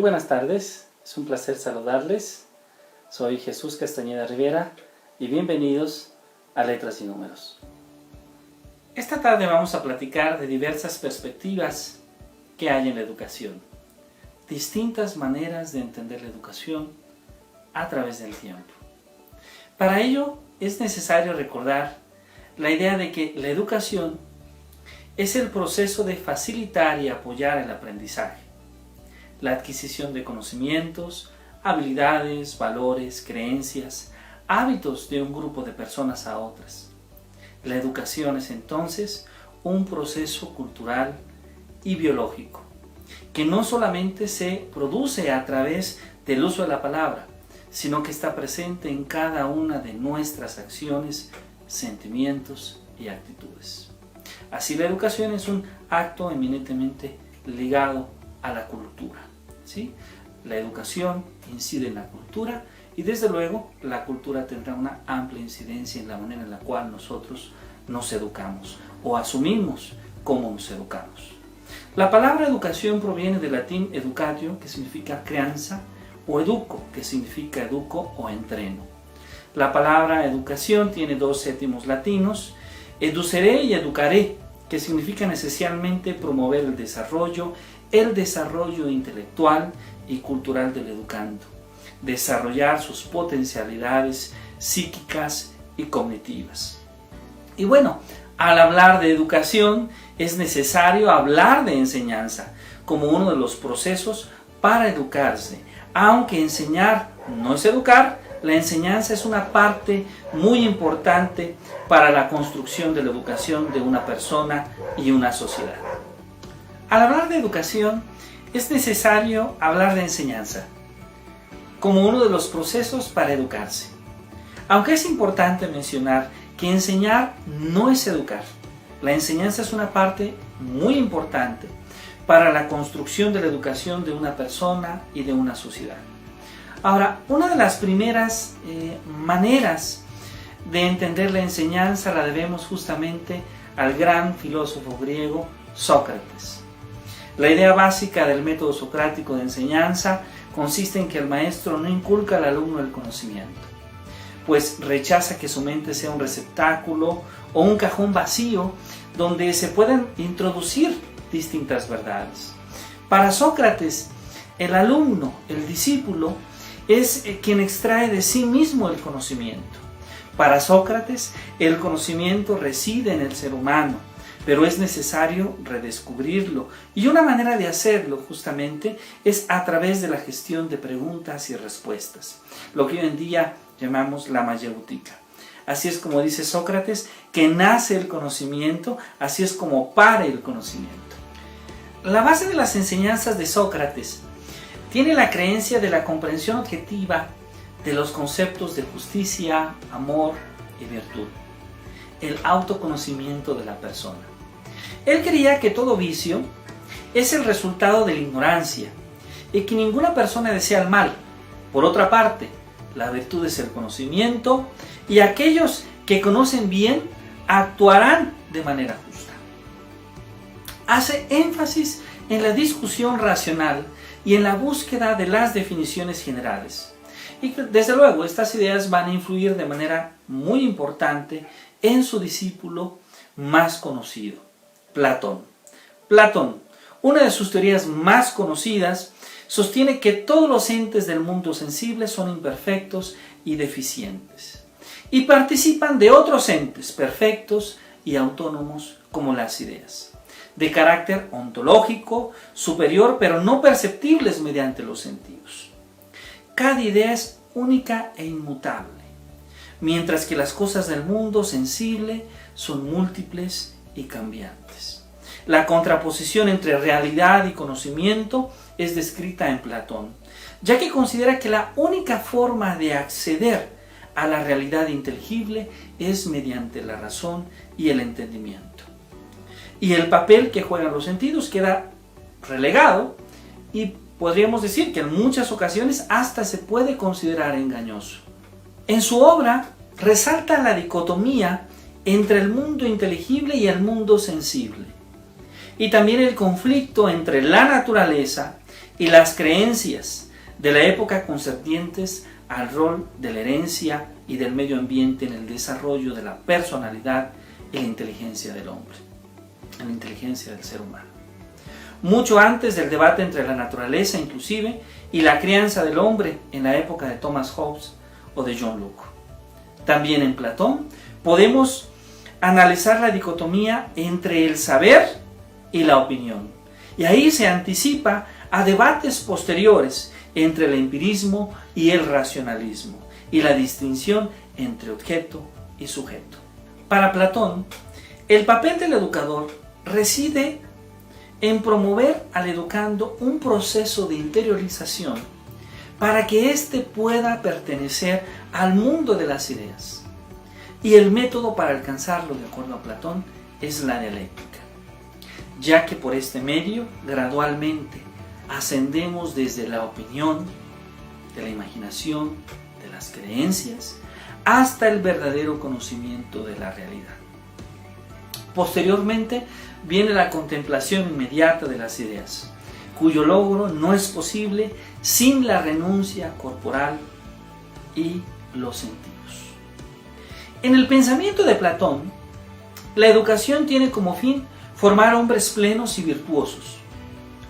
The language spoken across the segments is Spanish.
buenas tardes, es un placer saludarles. Soy Jesús Castañeda Rivera y bienvenidos a Letras y Números. Esta tarde vamos a platicar de diversas perspectivas que hay en la educación, distintas maneras de entender la educación a través del tiempo. Para ello es necesario recordar la idea de que la educación es el proceso de facilitar y apoyar el aprendizaje, la adquisición de conocimientos, habilidades, valores, creencias, hábitos de un grupo de personas a otras. La educación es entonces un proceso cultural y biológico, que no solamente se produce a través del uso de la palabra, sino que está presente en cada una de nuestras acciones, sentimientos y actitudes. Así la educación es un acto eminentemente ligado a la cultura, ¿sí? La educación incide en la cultura y desde luego la cultura tendrá una amplia incidencia en la manera en la cual nosotros nos educamos o asumimos cómo nos educamos. La palabra educación proviene del latín educatio, que significa crianza, o educo, que significa educo o entreno. La palabra educación tiene dos étimos latinos, educere y educaré, que significan esencialmente promover el desarrollo intelectual y cultural del educando, desarrollar sus potencialidades psíquicas y cognitivas. Y bueno, al hablar de educación es necesario hablar de enseñanza como uno de los procesos para educarse. Aunque enseñar no es educar, la enseñanza es una parte muy importante para la construcción de la educación de una persona y una sociedad. Al hablar de educación, es necesario hablar de enseñanza como uno de los procesos para educarse. Aunque es importante mencionar que enseñar no es educar, la enseñanza es una parte muy importante para la construcción de la educación de una persona y de una sociedad. Ahora, una de las primeras maneras de entender la enseñanza la debemos justamente al gran filósofo griego Sócrates. La idea básica del método socrático de enseñanza consiste en que el maestro no inculca al alumno el conocimiento, pues rechaza que su mente sea un receptáculo o un cajón vacío donde se puedan introducir distintas verdades. Para Sócrates, el alumno, el discípulo, es quien extrae de sí mismo el conocimiento. Para Sócrates, el conocimiento reside en el ser humano, pero es necesario redescubrirlo. Y una manera de hacerlo, justamente, es a través de la gestión de preguntas y respuestas, lo que hoy en día llamamos la mayéutica. Así es como dice Sócrates, que nace el conocimiento, así es como pare el conocimiento. La base de las enseñanzas de Sócrates tiene la creencia de la comprensión objetiva de los conceptos de justicia, amor y virtud, el autoconocimiento de la persona. Él creía que todo vicio es el resultado de la ignorancia y que ninguna persona desea el mal. Por otra parte, la virtud es el conocimiento y aquellos que conocen bien actuarán de manera justa. Hace énfasis en la discusión racional y en la búsqueda de las definiciones generales. Y desde luego estas ideas van a influir de manera muy importante en su discípulo más conocido, Platón. Platón, una de sus teorías más conocidas, sostiene que todos los entes del mundo sensible son imperfectos y deficientes, y participan de otros entes perfectos y autónomos como las ideas, de carácter ontológico, superior, pero no perceptibles mediante los sentidos. Cada idea es única e inmutable, mientras que las cosas del mundo sensible son múltiples y cambiantes. La contraposición entre realidad y conocimiento es descrita en Platón, ya que considera que la única forma de acceder a la realidad inteligible es mediante la razón y el entendimiento. Y el papel que juegan los sentidos queda relegado y podríamos decir que en muchas ocasiones hasta se puede considerar engañoso. En su obra resalta la dicotomía entre el mundo inteligible y el mundo sensible, y también el conflicto entre la naturaleza y las creencias de la época concernientes al rol de la herencia y del medio ambiente en el desarrollo de la personalidad y la inteligencia del hombre, en la inteligencia del ser humano. Mucho antes del debate entre la naturaleza inclusive y la crianza del hombre en la época de Thomas Hobbes o de John Locke. También en Platón podemos analizar la dicotomía entre el saber y la opinión. Y ahí se anticipa a debates posteriores entre el empirismo y el racionalismo y la distinción entre objeto y sujeto. Para Platón, el papel del educador reside en promover al educando un proceso de interiorización para que éste pueda pertenecer al mundo de las ideas. Y el método para alcanzarlo, de acuerdo a Platón, es la dialéctica, ya que por este medio gradualmente ascendemos desde la opinión, de la imaginación, de las creencias, hasta el verdadero conocimiento de la realidad. Posteriormente viene la contemplación inmediata de las ideas, cuyo logro no es posible sin la renuncia corporal y los sentidos. En el pensamiento de Platón, la educación tiene como fin formar hombres plenos y virtuosos,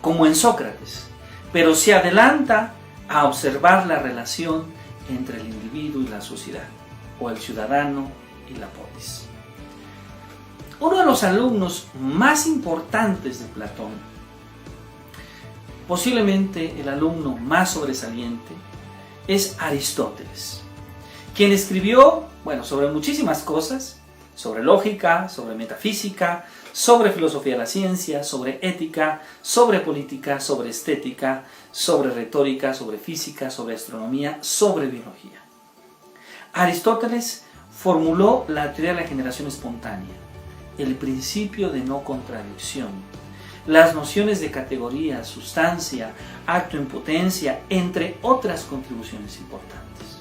como en Sócrates, pero se adelanta a observar la relación entre el individuo y la sociedad, o el ciudadano y la polis. Uno de los alumnos más importantes de Platón, posiblemente el alumno más sobresaliente, es Aristóteles, quien escribió, sobre muchísimas cosas, sobre lógica, sobre metafísica, sobre filosofía de la ciencia, sobre ética, sobre política, sobre estética, sobre retórica, sobre física, sobre astronomía, sobre biología. Aristóteles formuló la teoría de la generación espontánea, el principio de no contradicción, las nociones de categoría, sustancia, acto en potencia, entre otras contribuciones importantes.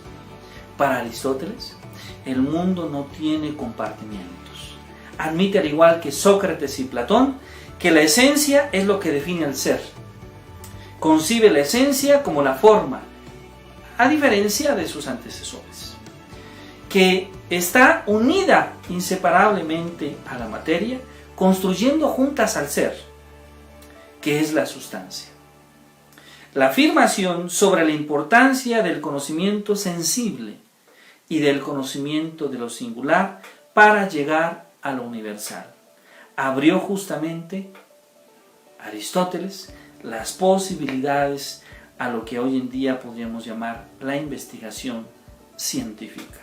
Para Aristóteles, el mundo no tiene compartimientos. Admite, al igual que Sócrates y Platón, que la esencia es lo que define al ser. Concibe la esencia como la forma, a diferencia de sus antecesores, que está unida inseparablemente a la materia, construyendo juntas al ser, que es la sustancia. La afirmación sobre la importancia del conocimiento sensible y del conocimiento de lo singular para llegar a lo universal abrió justamente Aristóteles las posibilidades a lo que hoy en día podríamos llamar la investigación científica.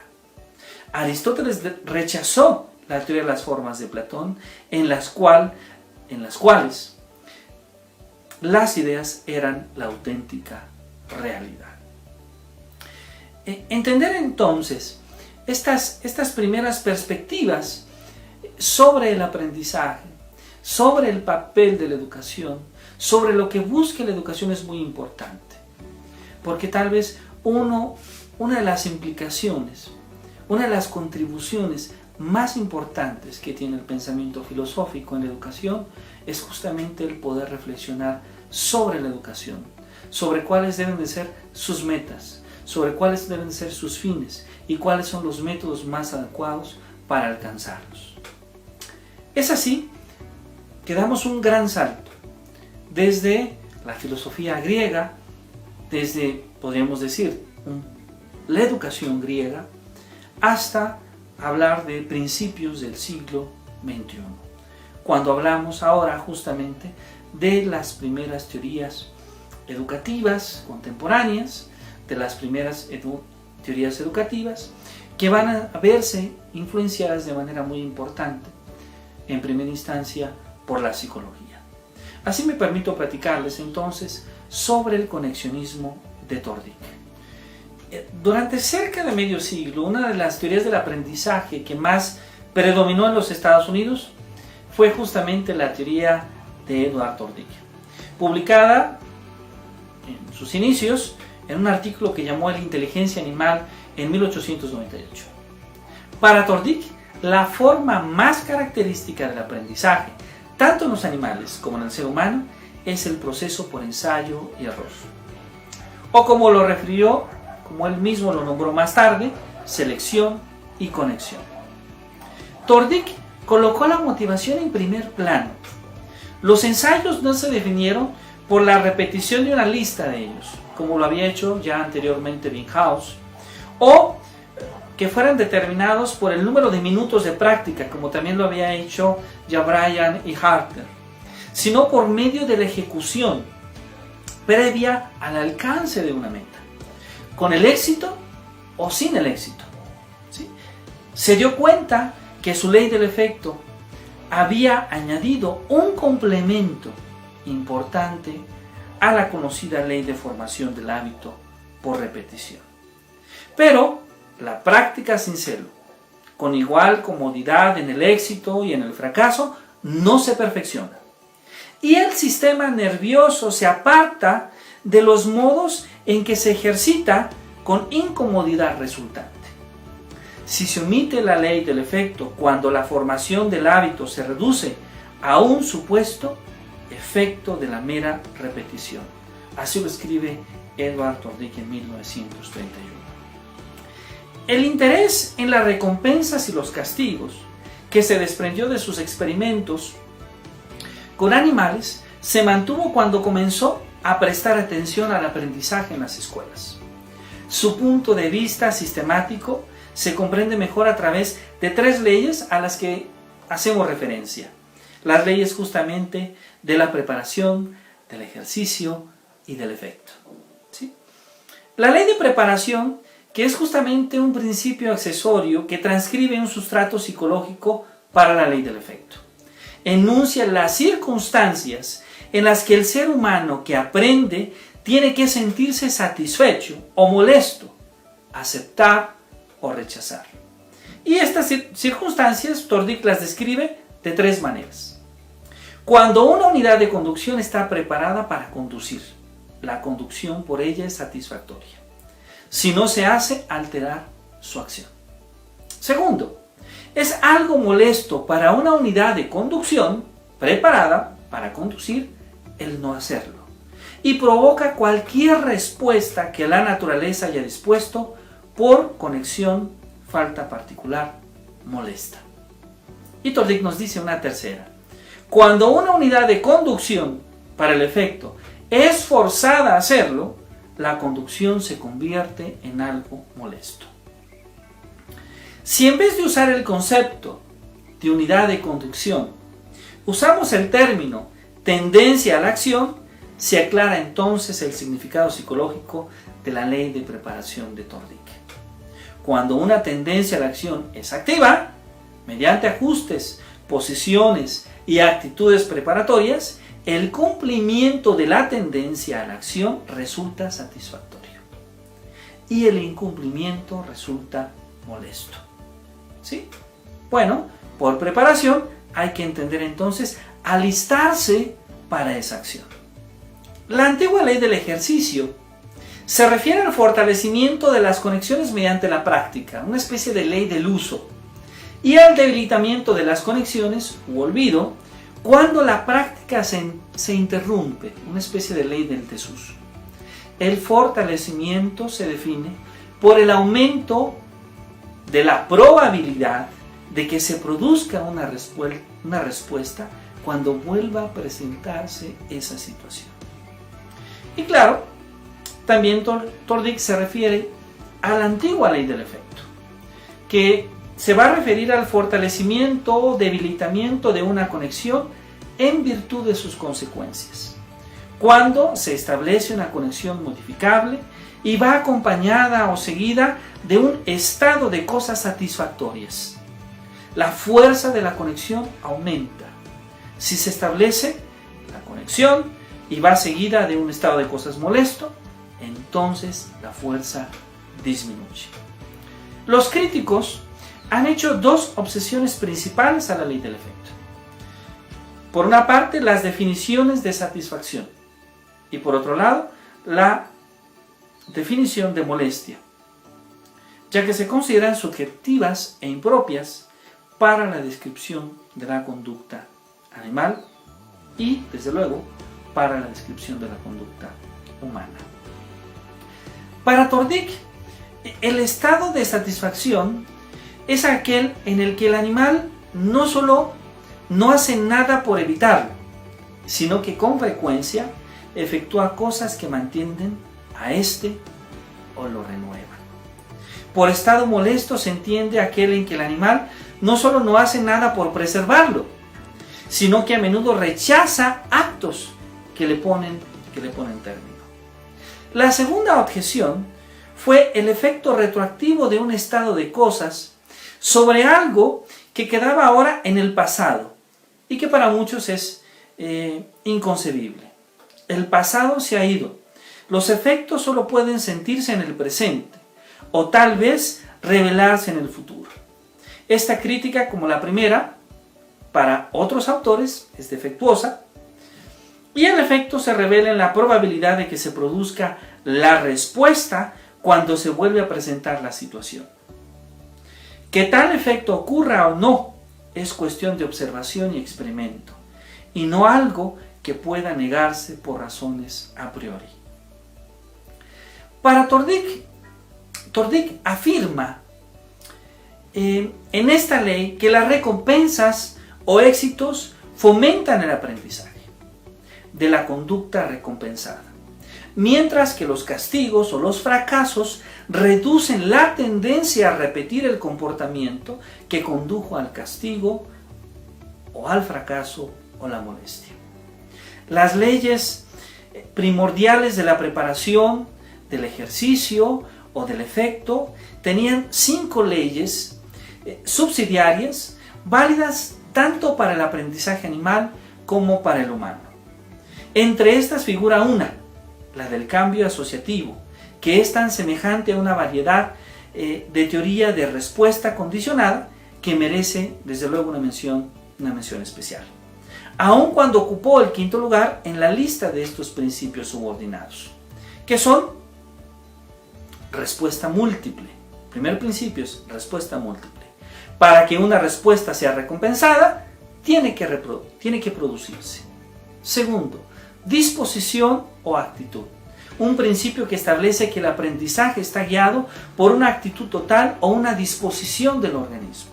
Aristóteles rechazó la teoría de las formas de Platón, en las cuales las ideas eran la auténtica realidad. Entender entonces estas primeras perspectivas sobre el aprendizaje, sobre el papel de la educación, sobre lo que busca la educación es muy importante, porque tal vez una de las implicaciones, una de las contribuciones más importantes que tiene el pensamiento filosófico en la educación es justamente el poder reflexionar sobre la educación, sobre cuáles deben de ser sus metas, sobre cuáles deben de ser sus fines y cuáles son los métodos más adecuados para alcanzarlos. Es así que damos un gran salto desde la filosofía griega, desde, podríamos decir, la educación griega, hasta hablar de principios del siglo XXI, cuando hablamos ahora justamente de las primeras teorías educativas contemporáneas, de las primeras teorías educativas que van a verse influenciadas de manera muy importante, en primera instancia, por la psicología. Así me permito platicarles entonces sobre el conexionismo de Tordic. Durante cerca de medio siglo, una de las teorías del aprendizaje que más predominó en los Estados Unidos fue justamente la teoría de Edward Tordic, publicada en sus inicios en un artículo que llamó La inteligencia animal en 1898. Para Tordic, la forma más característica del aprendizaje, tanto en los animales como en el ser humano, es el proceso por ensayo y error. O como lo refirió, como él mismo lo nombró más tarde, selección y conexión. Tordic colocó la motivación en primer plano. Los ensayos no se definieron por la repetición de una lista de ellos, como lo había hecho ya anteriormente Binghus, o que fueran determinados por el número de minutos de práctica, como también lo había hecho ya Bryan y Harter, sino por medio de la ejecución previa al alcance de una meta, con el éxito o sin el éxito. ¿Sí? Se dio cuenta que su ley del efecto había añadido un complemento importante a la conocida ley de formación del hábito por repetición. Pero la práctica sin celo, con igual comodidad en el éxito y en el fracaso, no se perfecciona. Y el sistema nervioso se aparta de los modos en que se ejercita con incomodidad resultante. Si se omite la ley del efecto cuando la formación del hábito se reduce a un supuesto efecto de la mera repetición. Así lo escribe Edward Tordic en 1931. El interés en las recompensas y los castigos que se desprendió de sus experimentos con animales se mantuvo cuando comenzó a prestar atención al aprendizaje en las escuelas. Su punto de vista sistemático se comprende mejor a través de 3 leyes a las que hacemos referencia. Las leyes justamente de la preparación, del ejercicio y del efecto. ¿Sí? La ley de preparación, que es justamente un principio accesorio que transcribe un sustrato psicológico para la ley del efecto. Enuncia las circunstancias en las que el ser humano que aprende tiene que sentirse satisfecho o molesto, aceptar o rechazar. Y estas circunstancias Tordic las describe de 3 maneras. Cuando una unidad de conducción está preparada para conducir, la conducción por ella es satisfactoria. Si no se hace alterar su acción. Segundo, es algo molesto para una unidad de conducción preparada para conducir el no hacerlo, y provoca cualquier respuesta que la naturaleza haya dispuesto por conexión, falta particular, molesta. Y Tordic nos dice una tercera. Cuando una unidad de conducción para el efecto es forzada a hacerlo, la conducción se convierte en algo molesto. Si en vez de usar el concepto de unidad de conducción, usamos el término tendencia a la acción, se aclara entonces el significado psicológico de la ley de preparación de Tordic. Cuando una tendencia a la acción es activa, mediante ajustes, posiciones y actitudes preparatorias, el cumplimiento de la tendencia a la acción resulta satisfactorio y el incumplimiento resulta molesto. ¿Sí? Bueno, por preparación hay que entender entonces alistarse para esa acción. La antigua ley del ejercicio se refiere al fortalecimiento de las conexiones mediante la práctica, una especie de ley del uso, y al debilitamiento de las conexiones u olvido cuando la práctica se interrumpe, una especie de ley del desuso. El fortalecimiento se define por el aumento de la probabilidad de que se produzca una respuesta cuando vuelva a presentarse esa situación. Y claro, también Tordic se refiere a la antigua ley del efecto, que se va a referir al fortalecimiento o debilitamiento de una conexión en virtud de sus consecuencias. Cuando se establece una conexión modificable y va acompañada o seguida de un estado de cosas satisfactorias, la fuerza de la conexión aumenta. Si se establece la conexión y va seguida de un estado de cosas molesto, entonces la fuerza disminuye. Los críticos han hecho 2 obsesiones principales a la ley del efecto. Por una parte, las definiciones de satisfacción y por otro lado, la definición de molestia, ya que se consideran subjetivas e impropias para la descripción de la conducta animal y, desde luego, para la descripción de la conducta humana. Para Tordic, el estado de satisfacción es aquel en el que el animal no solo no hace nada por evitarlo, sino que con frecuencia efectúa cosas que mantienen a éste o lo renuevan. Por estado molesto se entiende aquel en que el animal no solo no hace nada por preservarlo, sino que a menudo rechaza actos que le ponen término. La segunda objeción fue el efecto retroactivo de un estado de cosas sobre algo que quedaba ahora en el pasado y que para muchos es inconcebible. El pasado se ha ido. Los efectos solo pueden sentirse en el presente o tal vez revelarse en el futuro. Esta crítica, como la primera, para otros autores es defectuosa, y el efecto se revela en la probabilidad de que se produzca la respuesta cuando se vuelve a presentar la situación. Que tal efecto ocurra o no es cuestión de observación y experimento, y no algo que pueda negarse por razones a priori. Para Tordic afirma en esta ley que las recompensas o éxitos fomentan el aprendizaje de la conducta recompensada, mientras que los castigos o los fracasos reducen la tendencia a repetir el comportamiento que condujo al castigo o al fracaso o la molestia. Las leyes primordiales de la preparación, del ejercicio o del efecto tenían 5 leyes subsidiarias válidas tanto para el aprendizaje animal como para el humano. Entre estas figura una, la del cambio asociativo, que es tan semejante a una variedad de teoría de respuesta condicionada que merece desde luego una mención especial, aun cuando ocupó el 5º lugar en la lista de estos principios subordinados, que son respuesta múltiple. El primer principio es respuesta múltiple. Para que una respuesta sea recompensada, tiene que producirse. Segundo, disposición o actitud. Un principio que establece que el aprendizaje está guiado por una actitud total o una disposición del organismo.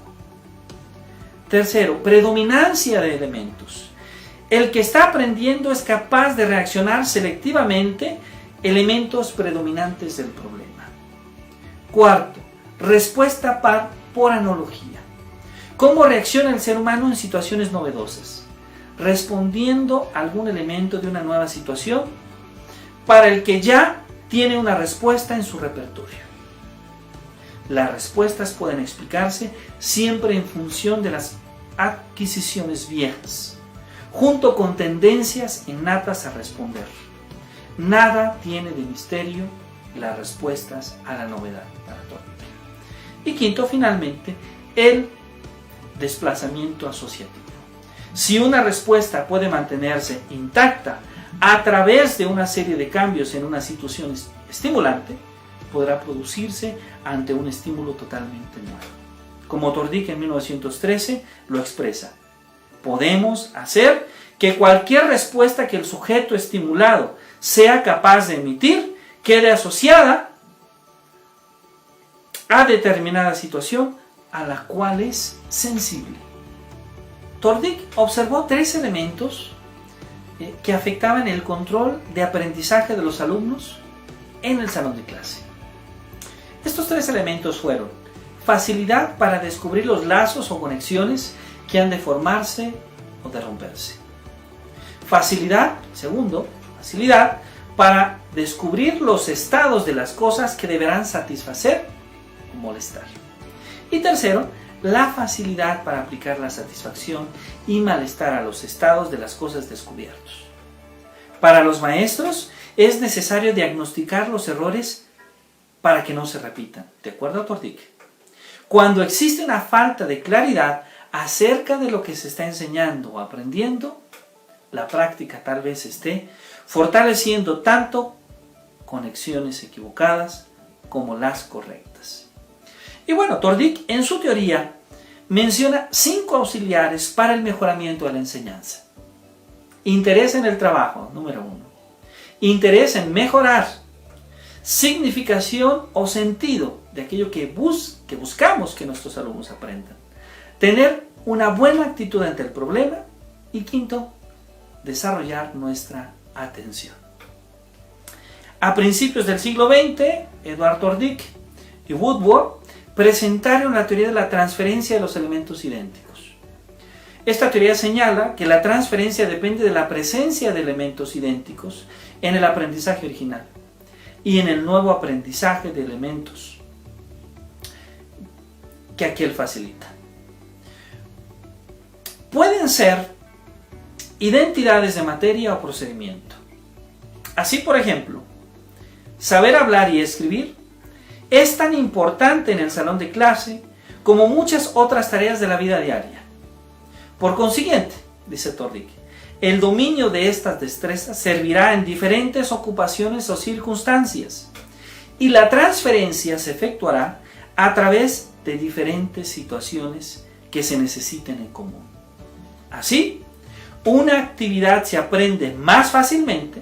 Tercero, predominancia de elementos. El que está aprendiendo es capaz de reaccionar selectivamente elementos predominantes del problema. Cuarto, respuesta por analogía. ¿Cómo reacciona el ser humano en situaciones novedosas? Respondiendo a algún elemento de una nueva situación para el que ya tiene una respuesta en su repertorio. Las respuestas pueden explicarse siempre en función de las adquisiciones viejas, junto con tendencias innatas a responder. Nada tiene de misterio las respuestas a la novedad para Tordic. Y quinto, finalmente, el desplazamiento asociativo. Si una respuesta puede mantenerse intacta a través de una serie de cambios en una situación estimulante, podrá producirse ante un estímulo totalmente nuevo. Como Tordic en 1913 lo expresa, podemos hacer que cualquier respuesta que el sujeto estimulado sea capaz de emitir quede asociada a determinada situación a la cual es sensible. Tordic observó 3 elementos que afectaban el control de aprendizaje de los alumnos en el salón de clase. Estos 3 elementos fueron facilidad para descubrir los lazos o conexiones que han de formarse o de romperse. Facilidad para descubrir los estados de las cosas que deberán satisfacer o molestar. Y tercero, la facilidad para aplicar la satisfacción y malestar a los estados de las cosas descubiertos. Para los maestros es necesario diagnosticar los errores para que no se repitan, de acuerdo a Tordic. Cuando existe una falta de claridad acerca de lo que se está enseñando o aprendiendo, la práctica tal vez esté fortaleciendo tanto conexiones equivocadas como las correctas. Y bueno, Tordic en su teoría menciona 5 auxiliares para el mejoramiento de la enseñanza. Interés en el trabajo, número 1. Interés en mejorar. Significación o sentido de aquello que buscamos que nuestros alumnos aprendan. Tener una buena actitud ante el problema. Y 5, desarrollar nuestra atención. A principios del siglo XX, Edward Tordick y Woodward presentaron la teoría de la transferencia de los elementos idénticos. Esta teoría señala que la transferencia depende de la presencia de elementos idénticos en el aprendizaje original y en el nuevo aprendizaje de elementos que aquel facilita. Pueden ser identidades de materia o procedimiento. Así, por ejemplo, saber hablar y escribir es tan importante en el salón de clase como muchas otras tareas de la vida diaria. Por consiguiente, dice Tordick, el dominio de estas destrezas servirá en diferentes ocupaciones o circunstancias y la transferencia se efectuará a través de diferentes situaciones que se necesiten en común. Así, una actividad se aprende más fácilmente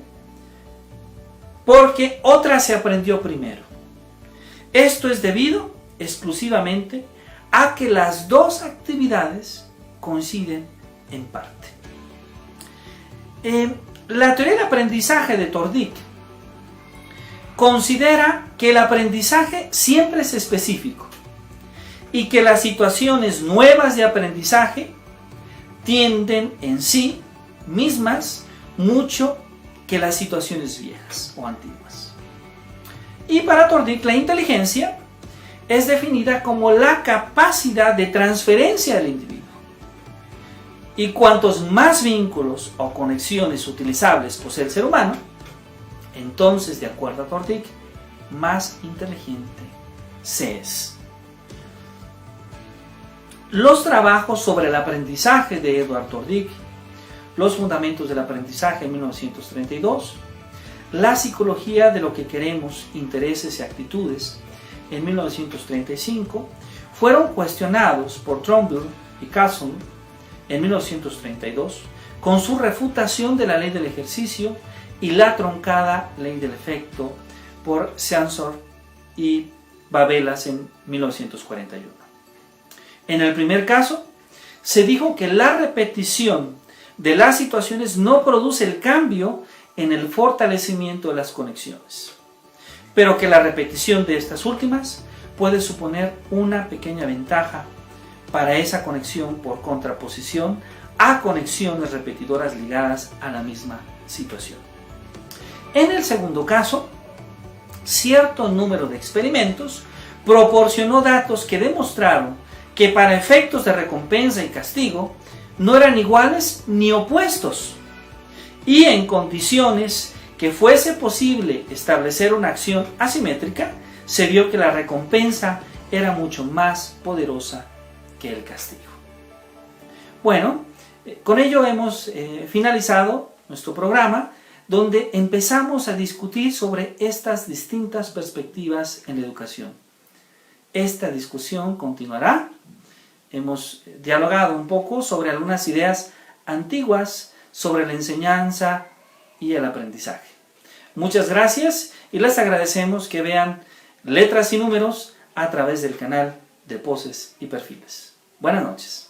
porque otra se aprendió primero. Esto es debido exclusivamente a que las dos actividades coinciden en parte. La teoría del aprendizaje de Tordick considera que el aprendizaje siempre es específico y que las situaciones nuevas de aprendizaje tienden en sí mismas mucho que las situaciones viejas o antiguas. Y para Tordick, la inteligencia es definida como la capacidad de transferencia del individuo. Y cuantos más vínculos o conexiones utilizables posee el ser humano, entonces, de acuerdo a Tordick, más inteligente se es. Los trabajos sobre el aprendizaje de Edward Tordick, los fundamentos del aprendizaje en 1932, la psicología de lo que queremos, intereses y actitudes en 1935, fueron cuestionados por Trumbull y Carlson en 1932 con su refutación de la ley del ejercicio y la truncada ley del efecto por Sansor y Babelas en 1941. En el primer caso, se dijo que la repetición de las situaciones no produce el cambio en el fortalecimiento de las conexiones, pero que la repetición de estas últimas puede suponer una pequeña ventaja para esa conexión por contraposición a conexiones repetidoras ligadas a la misma situación. En el segundo caso, cierto número de experimentos proporcionó datos que demostraron que para efectos de recompensa y castigo no eran iguales ni opuestos, y en condiciones que fuese posible establecer una acción asimétrica, se vio que la recompensa era mucho más poderosa que el castigo. Bueno, con ello hemos finalizado nuestro programa, donde empezamos a discutir sobre estas distintas perspectivas en la educación. Esta discusión continuará. Hemos dialogado un poco sobre algunas ideas antiguas sobre la enseñanza y el aprendizaje. Muchas gracias y les agradecemos que vean Letras y Números a través del canal de Poses y Perfiles. Buenas noches.